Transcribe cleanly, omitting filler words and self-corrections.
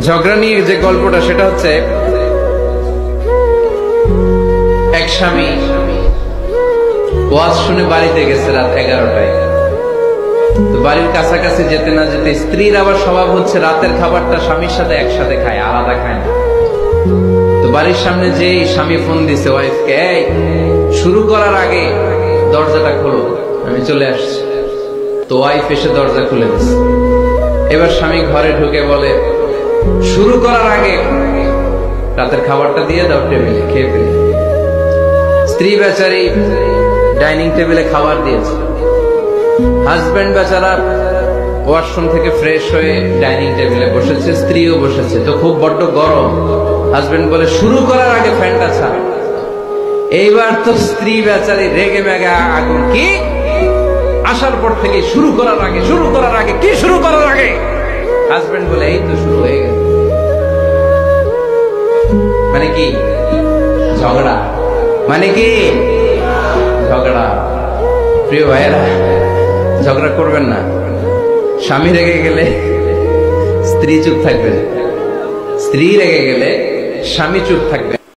ঝগড়া নিয়ে যে গল্পটা সেটা হচ্ছে, এক স্বামী ওয়াজ শুনে বাড়িতে গেছে রাত 11টায়। তো বাড়ির কাছাকাছি যেতে না যেতে স্ত্রীর আবার স্বভাব হচ্ছে রাতের খাবারটা স্বামীর সাথে একসাথে খায়, আলাদা খায় না। তো বাড়ির সামনে যে স্বামী ফোন দিছে ওয়াইফকে, এই শুরু করার আগে দরজাটা খোলো, আমি চলে আসছি। তো ওয়াইফ এসে দরজা খুলে দিচ্ছে। এবার স্বামী ঘরে ঢুকে বলে, শুরু করার আগে রাতের খাবারটা দিয়ে দাও টেবিলে, খেয়ে ফেলি। স্ত্রী বেচারি ডাইনিং টেবিলে খাবার দিয়েছে, হাজবেন্ড বেচারা ওয়াশরুম থেকে ফ্রেশ হয়ে ডাইনিং টেবিলে বসেছে, স্ত্রীও বসেছে। তো খুব বড্ড গরম। হাজবেন্ড বলে, শুরু করার আগে ফ্যানটা ছাড়। এইবার তো স্ত্রী বেচারি রেগে মেগে আগুন, কি আসার পর থেকে শুরু করার আগে কি শুরু করার আগে? হাজবেন্ড বলে, এই তো শুরু হয়ে গেল। মানে কি? ঝগড়া। মানে কি? ঝগড়া। প্রিয় ভাইয়েরা, ঝগড়া করবেন না। স্বামী রেগে গেলে স্ত্রী চুপ থাকবে, স্ত্রী রেগে গেলে স্বামী চুপ থাকবে।